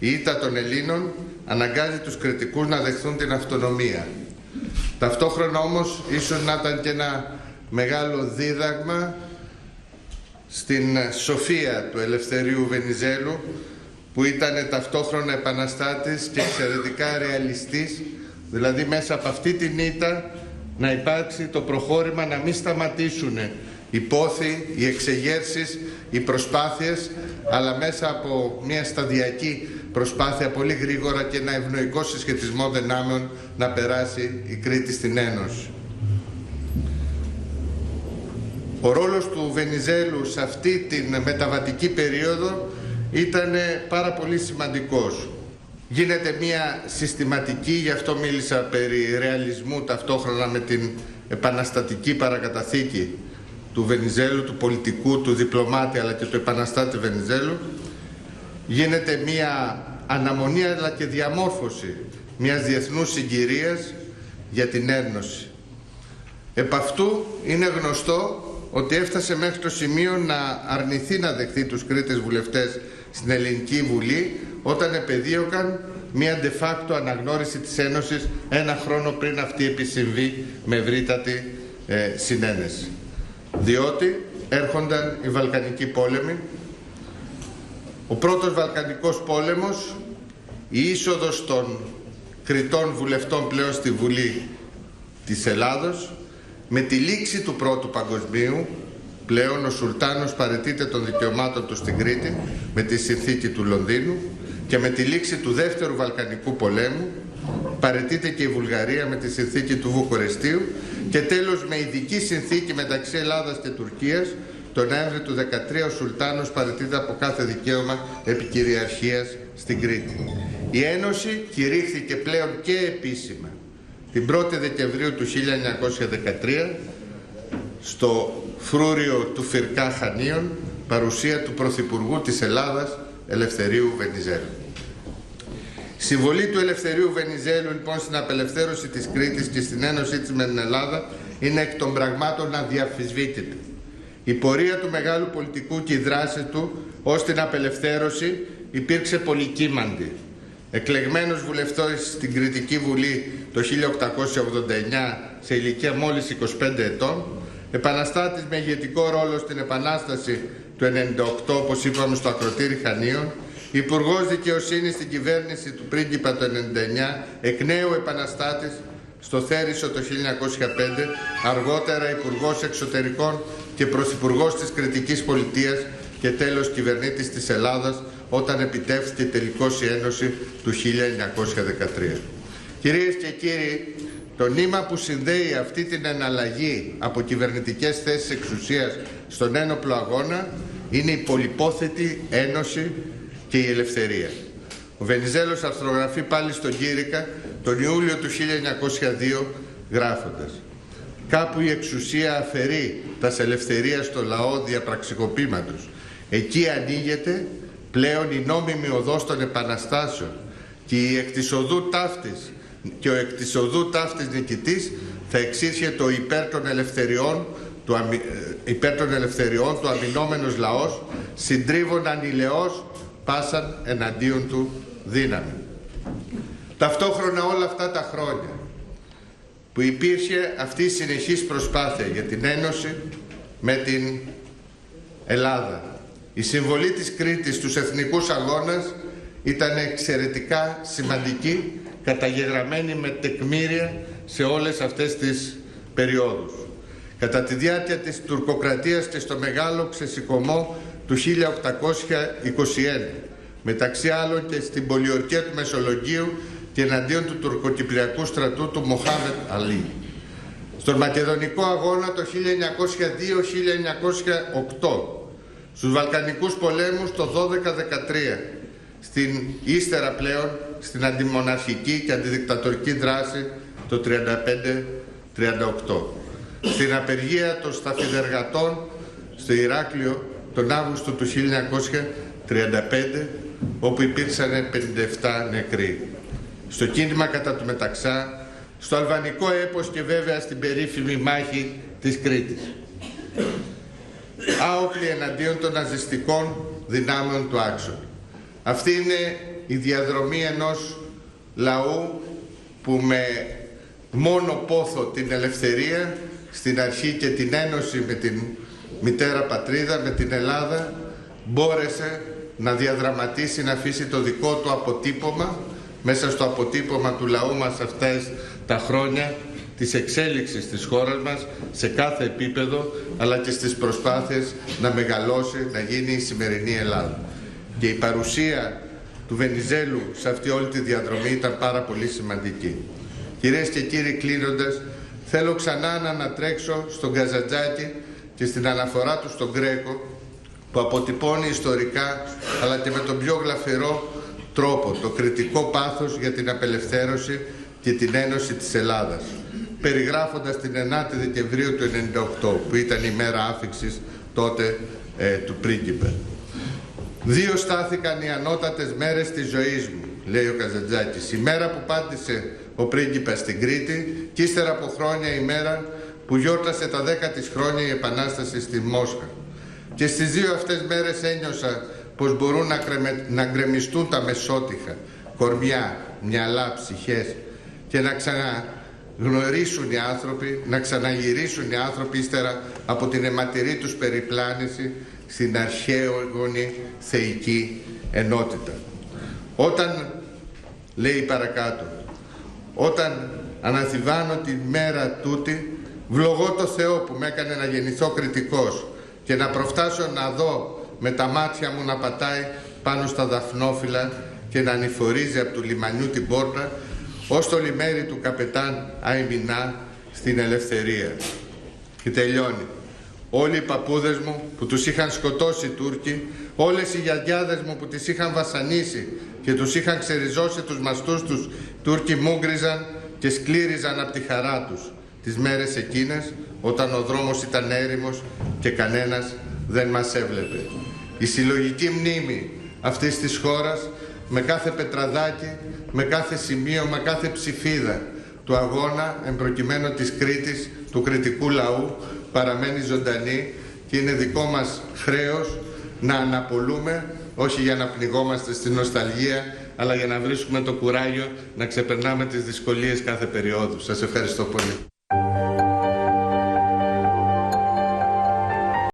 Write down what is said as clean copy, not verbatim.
Η ήττα των Ελλήνων αναγκάζει τους Κρητικούς να δεχθούν την αυτονομία. Ταυτόχρονα όμως ίσως να ήταν και ένα μεγάλο δίδαγμα στην σοφία του Ελευθερίου Βενιζέλου, που ήταν ταυτόχρονα επαναστάτης και εξαιρετικά ρεαλιστής, δηλαδή μέσα από αυτή την ήττα να υπάρξει το προχώρημα, να μην σταματήσουν οι πόθοι, οι εξεγέρσεις, οι προσπάθειες, αλλά μέσα από μια σταδιακή προσπάθεια πολύ γρήγορα και ένα ευνοϊκό συσχετισμό δυνάμεων να περάσει η Κρήτη στην Ένωση. Ο ρόλος του Βενιζέλου σε αυτή την μεταβατική περίοδο ήταν πάρα πολύ σημαντικός. Γίνεται μια συστηματική, γι' αυτό μίλησα περί ρεαλισμού ταυτόχρονα με την επαναστατική παρακαταθήκη του Βενιζέλου, του πολιτικού, του διπλωμάτη αλλά και του επαναστάτη Βενιζέλου. Γίνεται μια αναμονή αλλά και διαμόρφωση μιας διεθνούς συγκυρίας για την Ένωση. Επ' αυτού είναι γνωστό ότι έφτασε μέχρι το σημείο να αρνηθεί να δεχθεί τους Κρήτες βουλευτές στην Ελληνική Βουλή όταν επεδίωκαν μια de facto αναγνώριση της Ένωσης ένα χρόνο πριν αυτή επισυμβεί με ευρύτατη συνένεση. Διότι έρχονταν οι Βαλκανικοί πόλεμοι. Ο πρώτος Βαλκανικός πόλεμος, η είσοδος των Κρητών βουλευτών πλέον στη Βουλή της Ελλάδος, με τη λήξη του Πρώτου Παγκοσμίου, πλέον ο Σουλτάνος παραιτείται των δικαιωμάτων του στην Κρήτη με τη συνθήκη του Λονδίνου, και με τη λήξη του Δεύτερου Βαλκανικού πολέμου παραιτείται και η Βουλγαρία με τη συνθήκη του Βουκουρεστίου, και τέλος με ειδική συνθήκη μεταξύ Ελλάδας και Τουρκίας τον Νοέμβρη του 2013 ο Σουλτάνος παραιτείται από κάθε δικαίωμα επικυριαρχίας στην Κρήτη. Η Ένωση κηρύχθηκε πλέον και επίσημα την 1η Δεκεμβρίου του 1913 στο φρούριο του Φυρκά Χανίων, παρουσία του Πρωθυπουργού της Ελλάδας Ελευθερίου Βενιζέλου. Η συμβολή του Ελευθερίου Βενιζέλου λοιπόν στην απελευθέρωση της Κρήτης και στην ένωσή της με την Ελλάδα είναι εκ των πραγμάτων αδιαμφισβήτητη. Η πορεία του μεγάλου πολιτικού και η δράση του ως την απελευθέρωση υπήρξε πολυκύμαντη. Εκλεγμένος βουλευτής στην Κρητική Βουλή το 1889 σε ηλικία μόλις 25 ετών, επαναστάτης με ηγετικό ρόλο στην Επανάσταση του 1998, όπως είπαμε, στο Ακροτήρι Χανίων, Υπουργός Δικαιοσύνης στην κυβέρνηση του Πρίγκιπα το 1999, εκ νέου επαναστάτης στο Θέρισο το 1905, αργότερα Υπουργός Εξωτερικών και Πρωθυπουργός της Κρητικής Πολιτείας και τέλος κυβερνήτης της Ελλάδας όταν επιτεύχθηκε τελικώς η Ένωση του 1913. Κυρίες και κύριοι, το νήμα που συνδέει αυτή την εναλλαγή από κυβερνητικές θέσεις εξουσίας στον ένοπλο αγώνα είναι η πολυπόθετη Ένωση και η ελευθερία. Ο Βενιζέλος αρθρογραφεί πάλι στον Κήρυκα τον Ιούλιο του 1902 γράφοντας: «Κάπου η εξουσία αφαιρεί τας ελευθερίας στο λαό διαπραξικοπήματος. Εκεί ανοίγεται πλέον η νόμιμη οδός των επαναστάσεων και ο εκ της οδού ταύτης νικητής θα εξήρχεται ο υπέρ των ελευθεριών του αμυνόμενος λαός, συντρίβων ανηλαιός πάσαν εναντίον του δύναμη». Ταυτόχρονα όλα αυτά τα χρόνια που υπήρχε αυτή η συνεχής προσπάθεια για την ένωση με την Ελλάδα, η συμβολή της Κρήτης στους εθνικούς αγώνας ήταν εξαιρετικά σημαντική, καταγεγραμμένη με τεκμήρια σε όλες αυτές τις περιόδους. Κατά τη διάρκεια της τουρκοκρατίας και στο μεγάλο ξεσηκωμό του 1821, μεταξύ άλλων και στην πολιορκία του Μεσολογγίου και εναντίον του τουρκοκυπριακού στρατού του Μοχάμετ Αλή. Στον Μακεδονικό αγώνα το 1902-1908, στους Βαλκανικούς πολέμους το 12-13, στην ύστερα πλέον στην αντιμοναρχική και αντιδικτατορική δράση το 35-38, στην απεργία των σταφιδεργατών στο Ηράκλειο τον Αύγουστο του 1935, όπου υπήρξαν 57 νεκροί, στο κίνημα κατά του Μεταξά, στο αλβανικό έπος και βέβαια στην περίφημη μάχη της Κρήτης, άοπλοι εναντίον των ναζιστικών δυνάμεων του άξονα. Αυτή είναι η διαδρομή ενός λαού που με μόνο πόθο την ελευθερία στην αρχή και την ένωση με την μητέρα πατρίδα, με την Ελλάδα, μπόρεσε να διαδραματίσει, να αφήσει το δικό του αποτύπωμα μέσα στο αποτύπωμα του λαού μας αυτές τα χρόνια της εξέλιξης της χώρας μας σε κάθε επίπεδο, αλλά και στις προσπάθειες να μεγαλώσει, να γίνει η σημερινή Ελλάδα. Και η παρουσία του Βενιζέλου σε αυτή όλη τη διαδρομή ήταν πάρα πολύ σημαντική. Κυρίες και κύριοι, κλείνοντας, θέλω ξανά να ανατρέξω στον Καζαντζάκη και στην αναφορά του στον Γκρέκο, που αποτυπώνει ιστορικά αλλά και με τον πιο γλαφυρό τρόπο το κριτικό πάθος για την απελευθέρωση και την ένωση της Ελλάδας, περιγράφοντας την 9η Δεκεμβρίου του 1998, που ήταν η μέρα άφιξης τότε του πρίγκιπε. «Δύο στάθηκαν οι ανώτατες μέρες της ζωής μου», λέει ο Καζαντζάκης. «Η μέρα που πάτησε ο πρίγκιπας στην Κρήτη και ύστερα από χρόνια η μέρα που γιόρτασε τα 10 της χρόνια η Επανάσταση στη Μόσχα. Και στις δύο αυτές μέρες ένιωσα πως μπορούν να γκρεμιστούν τα μεσότυχα, κορμιά, μυαλά, ψυχές και να ξαναγνωρίσουν οι άνθρωποι, να ξαναγυρίσουν οι άνθρωποι ύστερα από την αιματηρή τους περιπλάνηση στην αρχαίγονη θεϊκή ενότητα. Όταν, λέει παρακάτω, όταν αναθυμβάνω τη μέρα τούτη, βλογώ το Θεό που με έκανε να γεννηθώ κριτικός και να προφτάσω να δω με τα μάτια μου να πατάει πάνω στα δαφνόφυλλα και να ανηφορίζει από του λιμανιού την πόρτα ως το λιμέρι του καπετάν Αϊμινά στην ελευθερία». Και τελειώνει. «Όλοι οι παππούδες μου που τους είχαν σκοτώσει οι Τούρκοι, όλες οι γιαγιάδες μου που τις είχαν βασανίσει και τους είχαν ξεριζώσει τους μαστούς τους, Τούρκοι μούγκριζαν και σκλήριζαν από τη χαρά τους τις μέρες εκείνες όταν ο δρόμος ήταν έρημος και κανένας δεν μας έβλεπε. Η συλλογική μνήμη αυτής της χώρας, με κάθε πετραδάκι, με κάθε σημείο, με κάθε ψηφίδα του αγώνα εμπροκειμένου της Κρήτης, του κριτικού λαού, παραμένει ζωντανή και είναι δικό μας χρέος να αναπολούμε, όχι για να πνιγόμαστε στην νοσταλγία, αλλά για να βρίσκουμε το κουράγιο να ξεπερνάμε τις δυσκολίες κάθε περίοδου. Σας ευχαριστώ πολύ.